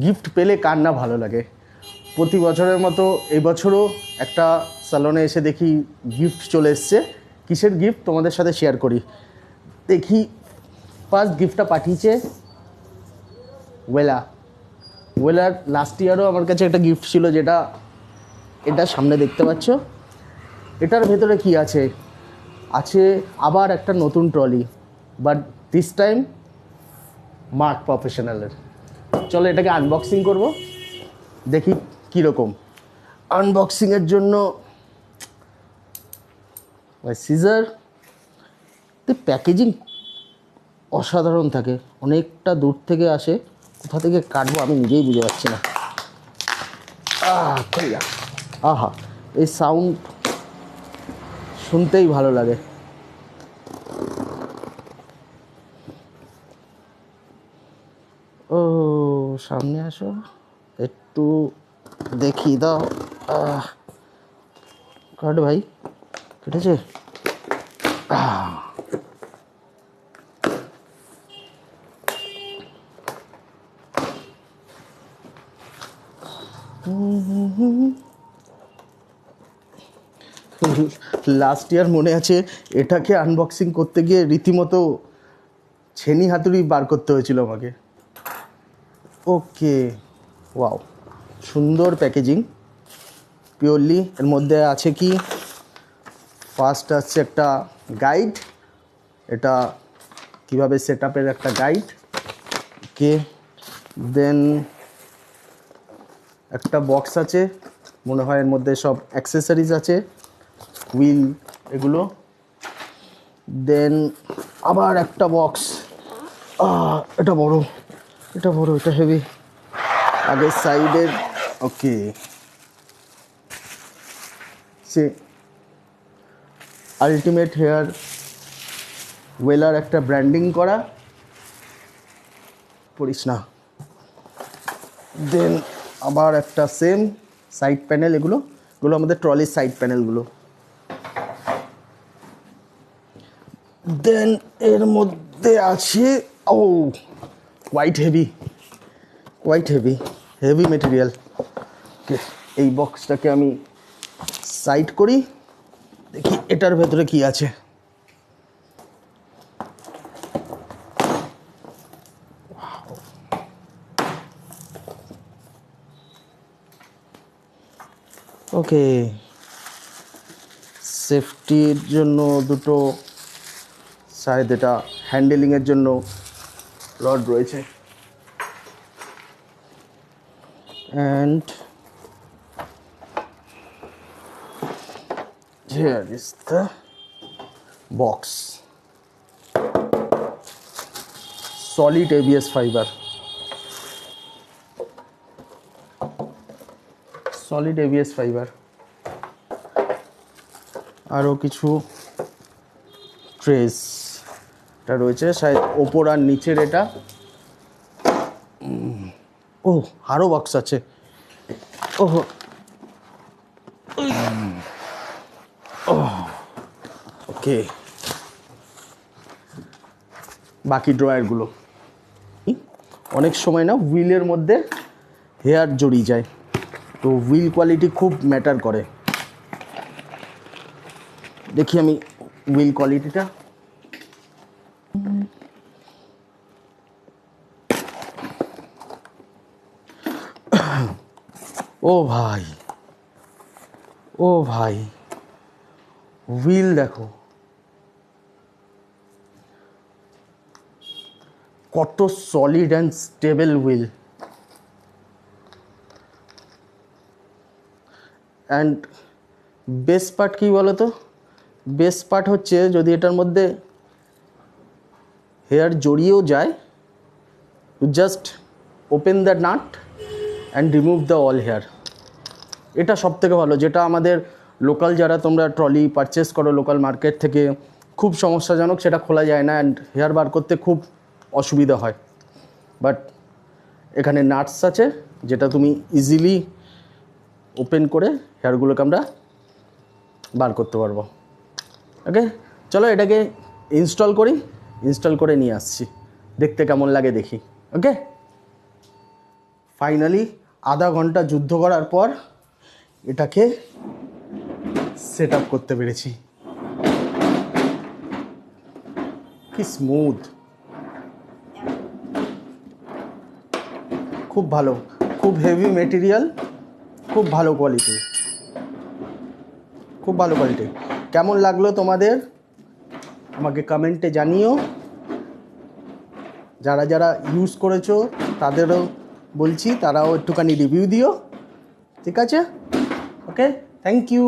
Gift পেলে কার না ভালো লাগে। প্রতি বছরের মতো এই বছরও একটা স্যালনে এসে দেখি গিফট চলে এসছে। কিসের গিফট তোমাদের সাথে শেয়ার করি। দেখি ফার্স্ট গিফটটা পাঠিয়েছে ওয়েলার। লাস্ট ইয়ারও আমার কাছে একটা গিফট ছিল, যেটা এটা সামনে দেখতে পাচ্ছ। এটার ভেতরে কি আছে আবার একটা নতুন trolley, but this time mark প্রফেশনালের। চলো এটাকে আনবক্সিং করব, দেখি কীরকম। আনবক্সিংয়ের জন্য সিজার, প্যাকেজিং অসাধারণ থাকে, অনেকটা দূর থেকে আসে, কোথা থেকে কাটবো আমি নিজেই বুঝে পাচ্ছি না। আহা, এই সাউন্ড শুনতেই ভালো লাগে। ও সামনে আসো, একটু দেখি দাও। কাট ভাই, কেটেছে। লাস্ট ইয়ার মনে আছে, এটাকে আনবক্সিং করতে গিয়ে রীতিমতো ছেনি হাতুড়ি বার করতে হয়েছিল আমাকে। ওকে, ওয়াও, সুন্দর প্যাকেজিং, পিওরলি। এর মধ্যে আছে কি, ফার্স্ট আসছে একটা গাইড, এটা কিভাবে সেট আপের একটা গাইড। ওকে, দেন একটা বক্স আছে, মনে হয় এর মধ্যে সব অ্যাক্সেসরিজ আছে, হুইল এগুলো। দেন আবার একটা বক্স, এটা বড়, এটা হেভি। আগে সাইডের, ওকে, সে আলটিমেট হেয়ার ওয়েলার একটা ব্র্যান্ডিং করা, পড়িস না। দেন আবার একটা সেম সাইড প্যানেল, এগুলো আমাদের ট্রলির সাইড প্যানেলগুলো। দেন এর মধ্যে আছে কোয়াইট হেভি মেটেরিয়াল। ওকে, এই বক্সটাকে আমি সাইড করি, দেখি এটার ভেতরে কি আছে। ওকে, সেফটির জন্য দুটো সাইড, এটা হ্যান্ডেলিংয়ের জন্য রড রয়েছে। And here is the box, solid ABS fiber, আরও কিছু ট্রেস এটা রয়েছে, শায়দ ওপর আর নিচের। এটা আরও বক্স আছে। ওকে, বাকি ড্রয়ারগুলো। অনেক সময় না হুইলের মধ্যে হেয়ার জড়িয়ে যায়, তো হুইল কোয়ালিটি খুব ম্যাটার করে। দেখি আমি হুইল কোয়ালিটিটা। ও ভাই, হুইল দেখো কত solid and stable wheel. And best part কী বলো তো, বেস্ট পার্ট হচ্ছে যদি এটার মধ্যে হেয়ার জড়িয়েও যায়, just open the nut and remove the all hair. এটা সব থেকে ভালো, যেটা আমাদের লোকাল যারা তোমরা ট্রলি পারচেস করো লোকাল মার্কেট থেকে, খুব সমস্যাজনক, সেটা খোলা যায় না অ্যান্ড হেয়ার বার করতে খুব অসুবিধা হয়। বাট এখানে নাটস আছে, যেটা তুমি ইজিলি ওপেন করে হেয়ারগুলোকে আমরা বার করতে পারবো। ওকে, চলো এটাকে ইনস্টল করে নিয়ে আসছি, দেখতে কেমন লাগে দেখি। ওকে, ফাইনালি আধা ঘন্টা যুদ্ধ করার পর এটাকে সেট আপ করতে পেরেছি। কি স্মুথ, খুব ভালো, খুব হেভি মেটেরিয়াল, খুব ভালো কোয়ালিটি, খুব ভালো কোয়ালিটি। কেমন লাগলো তোমাদের আমাকে কমেন্টে জানিও। যারা যারা ইউজ করেছো তাদেরও বলছি, তারাও একটুখানি রিভিউ দিও। ঠিক আছে? ওকে, থ্যাংক ইউ।